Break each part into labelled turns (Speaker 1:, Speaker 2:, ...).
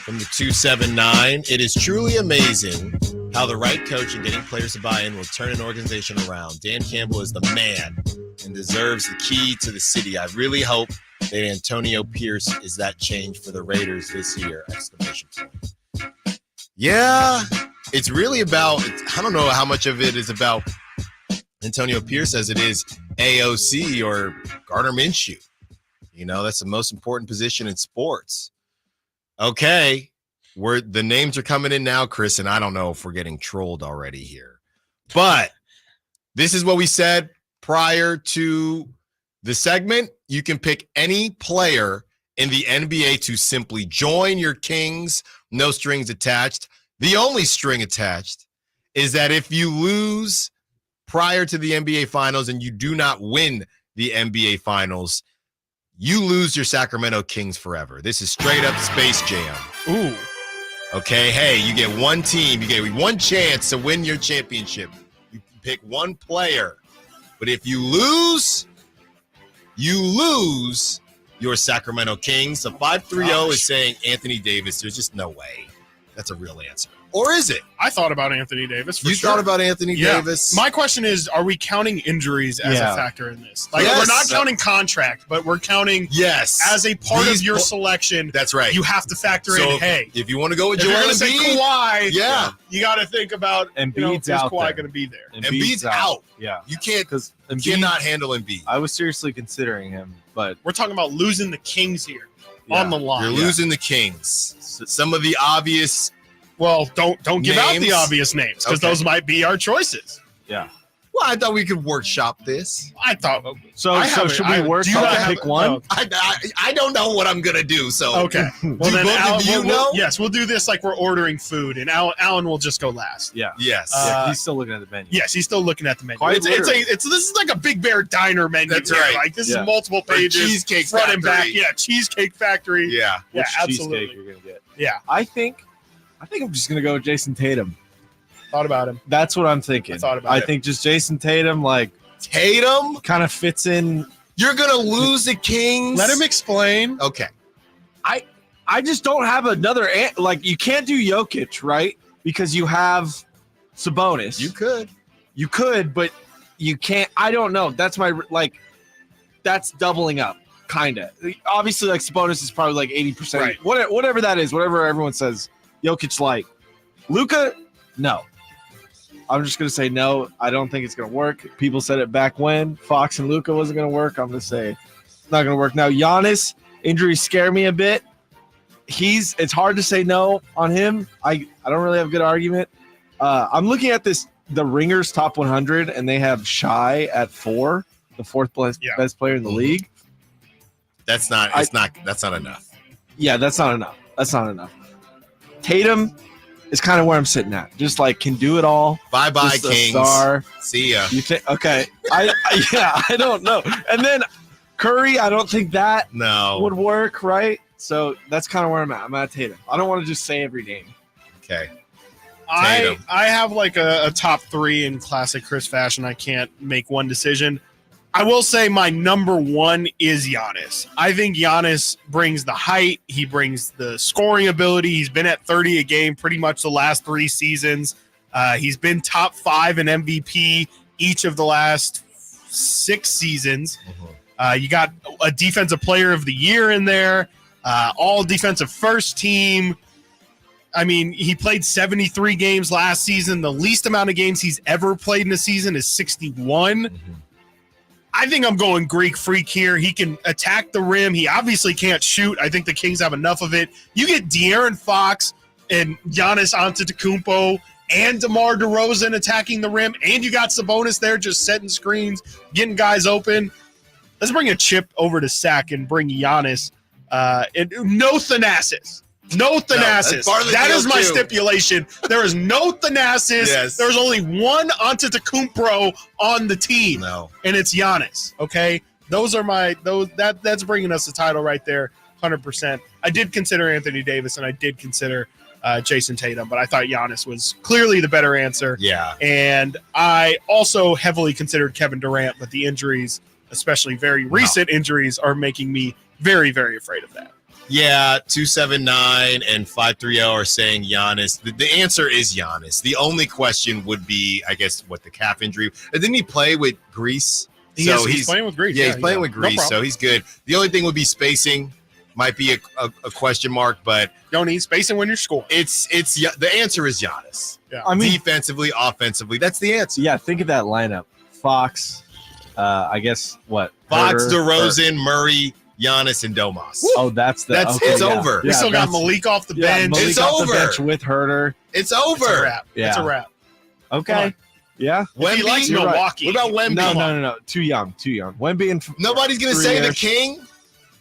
Speaker 1: from the 279. It is truly amazing how the right coach and getting players to buy in will turn an organization around. Dan Campbell is the man and deserves the key to the city. I really hope that Antonio Pierce is that change for the Raiders this year! ! Yeah, it's really about, I don't know how much of it is about Antonio Pierce as it is AOC or Gardner Minshew. You know, that's the most important position in sports. Okay, the names are coming in now, Chris, and I don't know if we're getting trolled already here. But this is what we said prior to the segment. You can pick any player in the NBA to simply join your Kings, no strings attached. The only string attached is that if you lose prior to the NBA Finals and you do not win the NBA Finals, you lose your Sacramento Kings forever. This is straight up Space Jam.
Speaker 2: Ooh.
Speaker 1: Okay, hey, you get one team. You get one chance to win your championship. You pick one player. But if you lose your Sacramento Kings. So 530 is saying Anthony Davis. There's just no way that's a real answer. Or is it?
Speaker 2: I thought about Anthony Davis.
Speaker 1: You thought about Anthony Davis?
Speaker 2: My question is, are we counting injuries as a factor in this? Like,
Speaker 1: yes.
Speaker 2: We're not counting contract, but we're counting as a part of your selection.
Speaker 1: That's right.
Speaker 2: You have to factor in, hey,
Speaker 1: if you want to go with
Speaker 2: Joel
Speaker 1: Embiid,
Speaker 2: Kawhi, you got to think about,
Speaker 3: Embiid's
Speaker 2: is
Speaker 3: out
Speaker 2: Kawhi
Speaker 3: there.
Speaker 2: going to be there?
Speaker 1: Embiid's out.
Speaker 3: Yeah.
Speaker 1: You cannot handle Embiid.
Speaker 3: I was seriously considering him, but
Speaker 2: we're talking about losing the Kings here on the line.
Speaker 1: You're losing the Kings. Some of the obvious.
Speaker 2: Well, don't give
Speaker 1: names?
Speaker 2: out the obvious names because those might be our choices.
Speaker 3: Yeah.
Speaker 1: Well, I thought we could workshop this.
Speaker 2: I thought
Speaker 3: so. Should we pick one?
Speaker 1: I don't know what I'm gonna do. So
Speaker 2: okay. Well, then
Speaker 1: you know?
Speaker 2: Yes, we'll do this like we're ordering food, and Alan will just go last.
Speaker 3: Yeah.
Speaker 1: Yes.
Speaker 3: He's still looking at the menu.
Speaker 2: Yes, he's still looking at the menu. This is like a Big Bear Diner menu.
Speaker 1: That's right.
Speaker 2: Like this is multiple pages,
Speaker 1: Cheesecake
Speaker 2: front
Speaker 1: Factory.
Speaker 2: and back. Yeah, Cheesecake Factory.
Speaker 1: Yeah.
Speaker 3: Which
Speaker 2: absolutely.
Speaker 3: Cheesecake you're gonna get?
Speaker 2: Yeah.
Speaker 3: I think I'm just gonna go with Jason Tatum.
Speaker 2: Thought about him.
Speaker 3: That's what I'm thinking. I think just Jason Tatum,
Speaker 1: Tatum
Speaker 3: kind of fits in.
Speaker 1: You're gonna lose the Kings.
Speaker 2: Let him explain.
Speaker 1: Okay.
Speaker 3: I just don't have another you can't do Jokic, right? Because you have Sabonis. You could, but you can't. I don't know. That's that's doubling up, kind of. Obviously, Sabonis is probably 80%.
Speaker 2: Right.
Speaker 3: Whatever that is, whatever everyone says. Jokic Luka, no. I'm just going to say no. I don't think it's going to work. People said it back when Fox and Luka wasn't going to work. I'm going to say it's not going to work. Now, Giannis, injuries scare me a bit. It's hard to say no on him. I don't really have a good argument. I'm looking at the Ringers top 100, and they have Shai at 4, the fourth best player in the league.
Speaker 1: That's not enough.
Speaker 3: Yeah, that's not enough. Tatum is kind of where I'm sitting at. Just can do it all.
Speaker 1: Bye-bye,
Speaker 3: just
Speaker 1: Kings.
Speaker 3: A star.
Speaker 1: See ya.
Speaker 3: You think? Okay. I don't know. And then Curry, I don't think that would work, right? So that's kind of where I'm at. I'm at Tatum. I don't want to just say every name.
Speaker 1: Okay.
Speaker 2: I have a top 3 in classic Chris fashion. I can't make one decision. I will say my number 1 is Giannis. I think Giannis brings the height. He brings the scoring ability. He's been at 30 a game pretty much the last 3 seasons. He's been top 5 in MVP each of the last 6 seasons. You got a defensive player of the year in there, all defensive first team. I mean, he played 73 games last season. The least amount of games he's ever played in a season is 61. I think I'm going Greek freak here. He can attack the rim. He obviously can't shoot. I think the Kings have enough of it. You get De'Aaron Fox and Giannis Antetokounmpo and DeMar DeRozan attacking the rim, and you got Sabonis there just setting screens, getting guys open. Let's bring a chip over to Sac and bring Giannis. And no Thanasis. No Thanasis. That is my stipulation. There is no Thanasis.
Speaker 1: Yes.
Speaker 2: There's only one Antetokounmpo on the team.
Speaker 1: No.
Speaker 2: And it's Giannis. Okay? That's bringing us the title right there, 100%. I did consider Anthony Davis and I did consider Jason Tatum, but I thought Giannis was clearly the better answer.
Speaker 1: Yeah.
Speaker 2: And I also heavily considered Kevin Durant, but the injuries, especially very recent injuries, are making me very, very afraid of that.
Speaker 1: Yeah, 279 and 530 are saying Giannis. The answer is Giannis. The only question would be, I guess, what the calf injury. Didn't he play with Greece?
Speaker 2: He's playing with Greece.
Speaker 1: Yeah, he's playing with Greece,
Speaker 2: no
Speaker 1: so he's good. The only thing would be spacing. Might be a question mark, but
Speaker 2: don't need spacing when you're scoring.
Speaker 1: It's the answer is Giannis.
Speaker 2: Yeah.
Speaker 3: I mean,
Speaker 1: defensively, offensively, that's the answer.
Speaker 3: Yeah, think of that lineup: Fox, I guess what?
Speaker 1: Fox,
Speaker 3: Herter,
Speaker 1: DeRozan, Murray, Giannis, and Domas.
Speaker 3: Oh,
Speaker 1: it's over.
Speaker 2: We still got Malik off the bench.
Speaker 3: Malik
Speaker 1: It's
Speaker 3: off
Speaker 1: over.
Speaker 3: The bench with Herter.
Speaker 1: It's over.
Speaker 2: It's a wrap.
Speaker 3: Yeah.
Speaker 2: It's a wrap.
Speaker 3: Okay. Yeah.
Speaker 2: If he likes
Speaker 3: You're
Speaker 2: Milwaukee.
Speaker 1: What about Wemby?
Speaker 3: No. Too young. Wemby and
Speaker 1: Nobody's gonna say the
Speaker 3: 3-ish.
Speaker 1: King.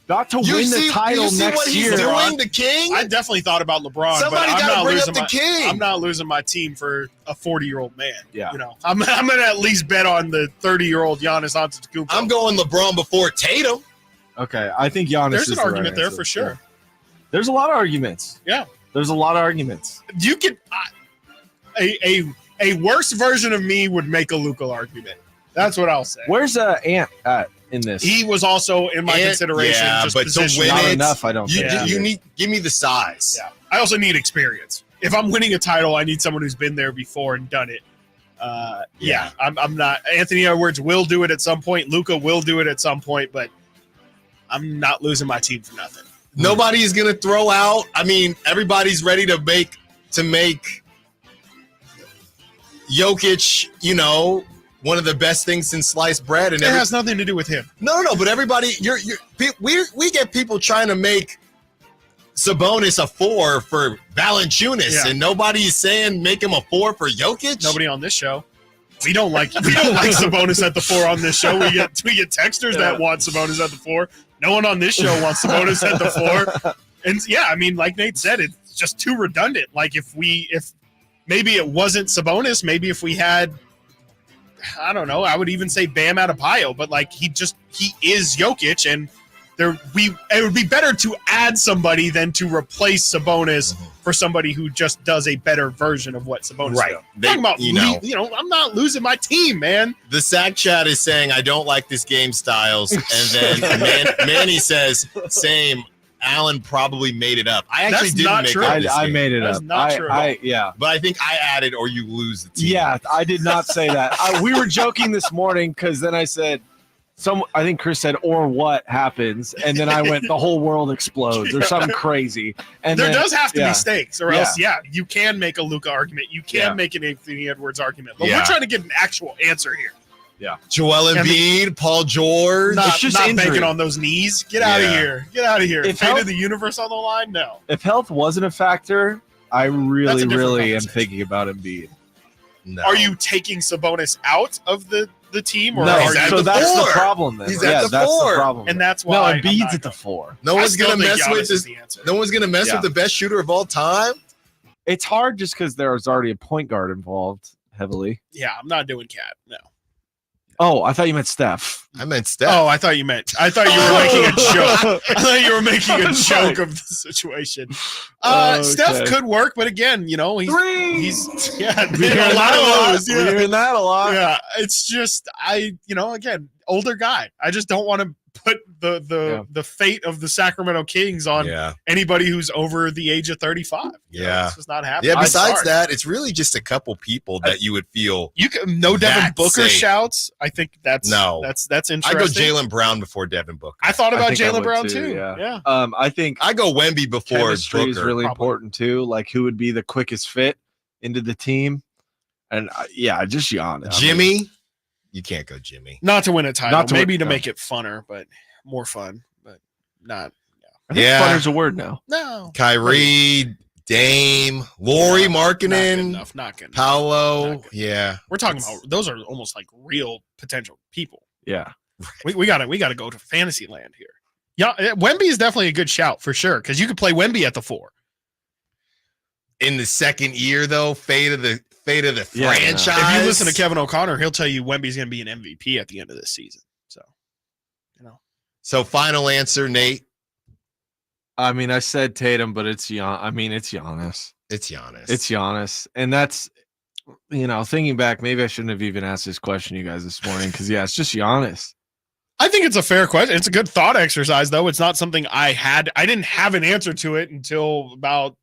Speaker 3: Not to win the title
Speaker 1: you see
Speaker 3: next
Speaker 1: what he's
Speaker 3: year.
Speaker 1: doing, the King?
Speaker 2: I definitely thought about LeBron.
Speaker 1: Somebody
Speaker 2: but I'm
Speaker 1: got to
Speaker 2: not
Speaker 1: bring
Speaker 2: losing
Speaker 1: up the
Speaker 2: my,
Speaker 1: King.
Speaker 2: I'm not losing my team for a 40-year-old man.
Speaker 3: Yeah.
Speaker 2: You know, I'm gonna at least bet on the 30-year-old Giannis Antetokounmpo.
Speaker 1: I'm going LeBron before Tatum.
Speaker 3: Okay, I think Giannis.
Speaker 2: There's
Speaker 3: is
Speaker 2: an
Speaker 3: the
Speaker 2: argument
Speaker 3: right
Speaker 2: there
Speaker 3: answer.
Speaker 2: for sure.
Speaker 3: There's a lot of arguments.
Speaker 2: Yeah.
Speaker 3: There's a lot of arguments.
Speaker 2: You could a worse version of me would make a Luka argument. That's what I'll say.
Speaker 3: Where's Ant at in this?
Speaker 2: He was also in my consideration.
Speaker 1: Yeah,
Speaker 2: just
Speaker 1: but to
Speaker 2: position.
Speaker 1: win
Speaker 3: Not
Speaker 1: it,
Speaker 3: enough, I don't think.
Speaker 1: you need give me the size.
Speaker 2: Yeah. I also need experience. If I'm winning a title, I need someone who's been there before and done it. I'm not. Anthony Edwards will do it at some point. Luka will do it at some point, but I'm not losing my team for nothing.
Speaker 1: Nobody is going to throw out. I mean, everybody's ready to make Jokic, one of the best things since sliced bread. And
Speaker 2: it has nothing to do with him.
Speaker 1: No. But everybody, we get people trying to make Sabonis a 4 for Valanciunas, and nobody's saying make him a 4 for Jokic.
Speaker 2: Nobody on this show. We don't like Sabonis at the 4 on this show. We get texters that want Sabonis at the 4. No one on this show wants Sabonis at the 4. And yeah, I mean, like Nate said, it's just too redundant. Like if maybe it wasn't Sabonis, maybe if we had, I don't know, I would even say Bam Adebayo, but like he is Jokic, and it would be better to add somebody than to replace Sabonis for somebody who just does a better version of what Sabonis does. Talking about, I'm not losing my team, man.
Speaker 1: The Sac chat is saying I don't like this game, Styles, and then Manny says same. Allen probably made it up. I actually didn't make up this
Speaker 3: I
Speaker 1: game.
Speaker 3: made it up.
Speaker 2: That's not true.
Speaker 3: Yeah.
Speaker 1: But I think I added or you lose the team.
Speaker 3: Yeah, I did not say that. We were joking this morning because then I said, I think Chris said, or what happens? And then I went, the whole world explodes or something crazy. And
Speaker 2: there does have to be stakes, or else,
Speaker 3: Yeah.
Speaker 2: you can make a Luka argument. You can make an Anthony Edwards argument. But
Speaker 1: Yeah.
Speaker 2: we're trying to get an actual answer here.
Speaker 3: Yeah.
Speaker 1: Joel Embiid, Paul George.
Speaker 2: Not
Speaker 3: injury.
Speaker 2: banking on those knees. Get out of here. Get out of here.
Speaker 3: If
Speaker 2: Fate
Speaker 3: health-
Speaker 2: of the universe on the line? No.
Speaker 3: If health wasn't a factor, I really,
Speaker 2: different
Speaker 3: really am
Speaker 2: conversation.
Speaker 3: thinking about Embiid.
Speaker 1: No.
Speaker 2: Are you taking Sabonis out of the team? Or
Speaker 3: No,
Speaker 2: are you,
Speaker 3: so that's the
Speaker 1: 4.
Speaker 3: problem then.
Speaker 1: He's at the
Speaker 3: that's
Speaker 1: 4.
Speaker 3: the problem.
Speaker 2: and that's
Speaker 3: no,
Speaker 2: why I'm
Speaker 3: Embiid's
Speaker 2: not
Speaker 3: at the
Speaker 2: going.
Speaker 3: 4.
Speaker 1: No
Speaker 2: I
Speaker 1: one's
Speaker 2: still
Speaker 1: gonna
Speaker 2: think
Speaker 1: mess
Speaker 2: Giannis
Speaker 1: with
Speaker 2: is
Speaker 1: this.
Speaker 2: the answer.
Speaker 1: No one's gonna mess
Speaker 3: Yeah.
Speaker 1: with the best shooter of all time.
Speaker 3: It's hard just because there's already a point guard involved heavily.
Speaker 2: Yeah, I'm not doing Cat. No.
Speaker 3: Oh, I thought you meant Steph.
Speaker 1: I meant Steph.
Speaker 2: Oh, I thought you were making a joke. I thought you were making
Speaker 3: I
Speaker 2: a
Speaker 3: was
Speaker 2: joke
Speaker 3: like-
Speaker 2: of the situation.
Speaker 3: Okay.
Speaker 2: Steph could work, but again, he's
Speaker 3: Three.
Speaker 2: he's
Speaker 3: We're hearing
Speaker 2: a lot of those.
Speaker 3: We're hearing that a lot.
Speaker 2: Yeah, it's just again, older guy. I just don't want to put the fate of the Sacramento Kings on
Speaker 1: Yeah.
Speaker 2: anybody who's over the age of 35.
Speaker 1: Yeah.
Speaker 2: It's just not happening.
Speaker 1: Yeah.
Speaker 2: I'm
Speaker 1: Besides
Speaker 2: sorry.
Speaker 1: that, it's really just a couple people that you would feel.
Speaker 2: You can no Devin
Speaker 1: That's
Speaker 2: Booker
Speaker 1: safe.
Speaker 2: shouts. I think that's
Speaker 1: I
Speaker 2: interesting.
Speaker 1: go Jalen Brown before Devin Booker.
Speaker 2: I thought about
Speaker 3: think I
Speaker 2: Jalen
Speaker 3: would
Speaker 2: Brown
Speaker 3: too,
Speaker 2: too.
Speaker 3: yeah.
Speaker 2: Yeah.
Speaker 3: I think
Speaker 1: I go Wemby before
Speaker 3: chemistry
Speaker 1: Booker.
Speaker 3: is really
Speaker 2: Probably.
Speaker 3: important too. Like who would be the quickest fit into the team, and just Giannis.
Speaker 1: Jimmy, you can't go Jimmy.
Speaker 2: Not to win a title,
Speaker 3: Not to
Speaker 2: maybe
Speaker 3: win-
Speaker 2: to
Speaker 3: no.
Speaker 2: make it funner, but more fun, but not.
Speaker 3: I think
Speaker 1: Yeah.
Speaker 3: funner's a word now.
Speaker 2: No.
Speaker 1: Kyrie, Dame, Lori
Speaker 2: Not good
Speaker 1: Markkinen,
Speaker 2: enough. Not good enough.
Speaker 1: Paolo.
Speaker 2: Not good.
Speaker 1: Yeah.
Speaker 2: We're talking about those are almost like real potential people.
Speaker 3: Yeah,
Speaker 2: We gotta go to fantasy land here. Yeah, Wemby is definitely a good shout for sure because you could play Wemby at the 4.
Speaker 1: In the second year, though, fate of the
Speaker 3: Yeah,
Speaker 1: franchise.
Speaker 2: If you listen to Kevin O'Connor, he'll tell you Wemby's going to be an MVP at the end of this season. So,
Speaker 1: So final answer, Nate.
Speaker 3: I mean, I said Tatum, but it's Giannis. It's Giannis.
Speaker 1: It's Giannis.
Speaker 3: It's Giannis, and that's thinking back, maybe I shouldn't have even asked this question, you guys, this morning because it's just Giannis.
Speaker 2: I think it's a fair question. It's a good thought exercise, though. It's not something I didn't have an answer to it until about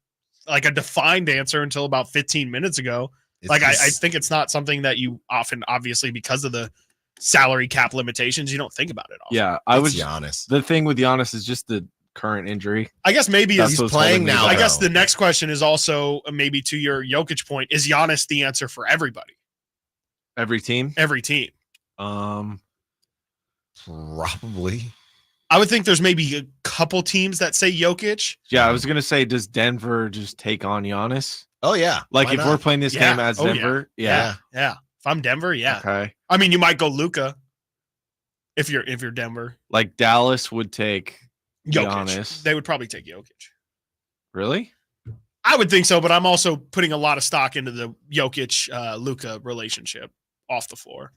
Speaker 2: like a defined answer until about 15 minutes ago. I think it's not something that you often, obviously, because of the salary cap limitations, you don't think about it often.
Speaker 3: Yeah,
Speaker 1: Giannis.
Speaker 3: The thing with Giannis is just the current injury.
Speaker 2: I guess maybe
Speaker 1: he's playing now.
Speaker 2: I guess the next question is also maybe to your Jokic point: is Giannis the answer for everybody?
Speaker 3: Every team.
Speaker 1: Probably.
Speaker 2: I would think there's maybe a couple teams that say Jokic.
Speaker 3: Yeah, I was gonna say, does Denver just take on Giannis?
Speaker 1: Oh yeah,
Speaker 3: like if we're playing this game as Denver,
Speaker 2: yeah. If I'm Denver, yeah.
Speaker 3: Okay.
Speaker 2: I mean, you might go Luka if you're Denver.
Speaker 3: Like Dallas would take
Speaker 2: Jokic.
Speaker 3: Giannis.
Speaker 2: They would probably take Jokic.
Speaker 3: Really?
Speaker 2: I would think so, but I'm also putting a lot of stock into the Jokic Luka relationship off the floor.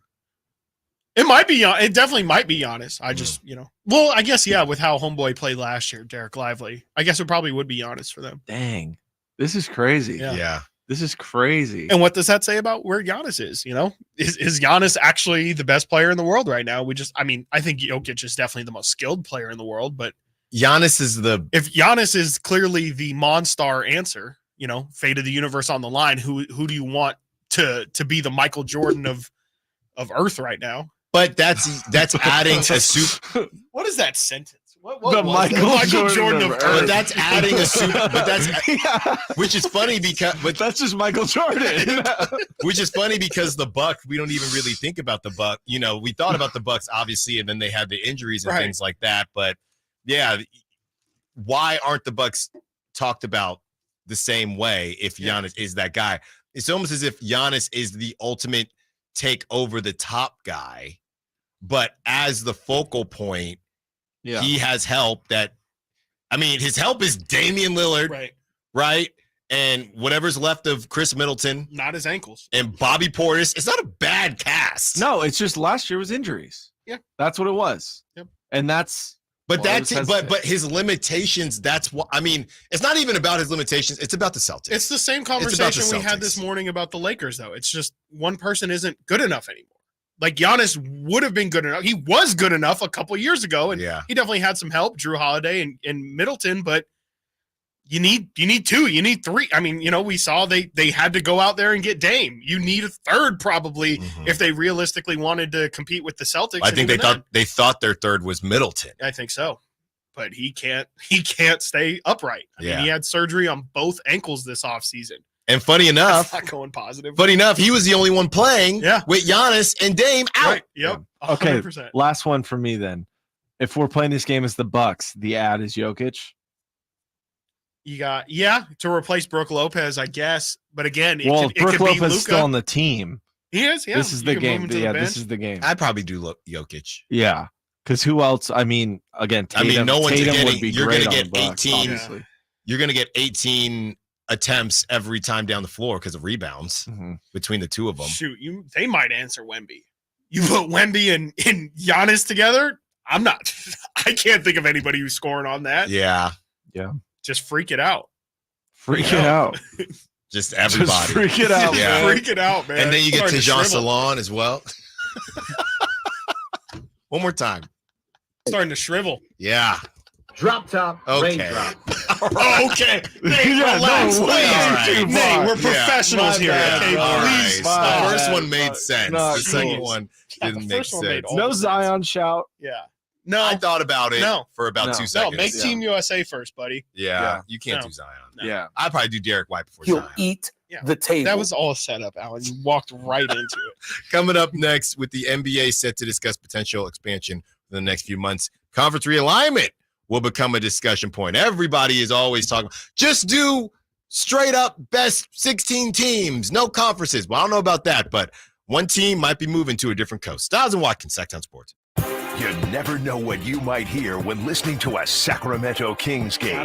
Speaker 2: It definitely might be Giannis. I just, well, I guess, with how homeboy played last year, Derek Lively, I guess it probably would be Giannis for them.
Speaker 3: Dang. This is crazy.
Speaker 1: Yeah.
Speaker 3: This is crazy.
Speaker 2: And what does that say about where Giannis is? Is Giannis actually the best player in the world right now? I think Jokic is definitely the most skilled player in the world, but
Speaker 1: if
Speaker 2: Giannis is clearly the Monstar answer, fate of the universe on the line, who do you want to be the Michael Jordan of Earth right now?
Speaker 1: But that's adding a super.
Speaker 2: What is that sentence? What
Speaker 3: the Michael Jordan of Earth.
Speaker 1: But that's adding a super. But that's which is funny because. But
Speaker 3: that's just Michael Jordan.
Speaker 1: Which is funny because the Buck. We don't even really think about the Buck. We thought about the Bucks obviously, and then they had the injuries and things like that. But yeah, why aren't the Bucks talked about the same way? If Giannis is that guy, it's almost as if Giannis is the ultimate take over the top guy, but as the focal point, he has help his help is Damian Lillard, right? And whatever's left of Chris Middleton,
Speaker 2: not his ankles,
Speaker 1: and Bobby Portis. It's not a bad cast.
Speaker 3: No, it's just last year was injuries.
Speaker 2: Yeah,
Speaker 3: that's what it was.
Speaker 2: Yep,
Speaker 3: and that's.
Speaker 1: But but his limitations, that's what it's not even about his limitations, it's about the Celtics.
Speaker 2: It's the same conversation we had this morning about the Lakers, though. It's just one person isn't good enough anymore. Like Giannis would have been good enough. He was good enough a couple years ago, and he definitely had some help, Drew Holiday and Middleton, but you need two, you need three. I mean, we saw they had to go out there and get Dame. You need a third probably if they realistically wanted to compete with the Celtics.
Speaker 1: I think they thought their third was Middleton.
Speaker 2: I think so. But he can't stay upright. I mean, he had surgery on both ankles this offseason.
Speaker 1: And funny enough,
Speaker 2: that's not going positive.
Speaker 1: Funny enough, he was the only one playing with Giannis and Dame out.
Speaker 2: Right. Yep. 100%.
Speaker 3: Okay, last one for me then. If we're playing this game as the Bucks, the ad is Jokic.
Speaker 2: You got to replace Brook Lopez, I guess. But again,
Speaker 3: Brook Lopez is still on the team.
Speaker 2: He is. Yeah,
Speaker 3: this is the game. This is the game.
Speaker 1: I'd probably do Jokic.
Speaker 3: Yeah, because who else? I mean, again, Tatum,
Speaker 1: no one's
Speaker 3: Tatum
Speaker 1: getting.
Speaker 3: Would be
Speaker 1: you're
Speaker 3: going to
Speaker 1: get 18.
Speaker 3: Obviously.
Speaker 1: You're going to get 18 attempts every time down the floor because of rebounds between the two of them.
Speaker 2: Shoot, they might answer Wemby. You put Wemby and Giannis together. I'm not. I can't think of anybody who's scoring on that.
Speaker 1: Yeah.
Speaker 2: Just freak it out.
Speaker 3: Freak it out.
Speaker 1: Just everybody.
Speaker 3: Just freak it out.
Speaker 2: Yeah. Freak it out, man.
Speaker 1: And then you get Tejan Salon as well. One more time.
Speaker 2: Starting to shrivel.
Speaker 1: Yeah.
Speaker 4: Drop top.
Speaker 1: Okay.
Speaker 2: Okay. Nate, relax. Nate, we're professionals here. Okay, please.
Speaker 1: The first one made sense. The second one didn't make sense.
Speaker 3: No Zion shout.
Speaker 2: Yeah. No.
Speaker 1: I thought about it for about 2 seconds.
Speaker 2: No, make Team USA first, buddy.
Speaker 1: Yeah. You can't do Zion.
Speaker 2: No.
Speaker 3: Yeah.
Speaker 1: I'd probably do Derek White before
Speaker 4: He'll
Speaker 1: Zion.
Speaker 4: eat the table.
Speaker 2: That was all set up, Alan. You walked right into it.
Speaker 1: Coming up next with the NBA set to discuss potential expansion for the next few months. Conference realignment will become a discussion point. Everybody is always talking. Just do straight up best 16 teams, no conferences. Well, I don't know about that, but one team might be moving to a different coast. Stiles and Watkins, Sactown Sports.
Speaker 5: You never know what you might hear when listening to a Sacramento Kings game.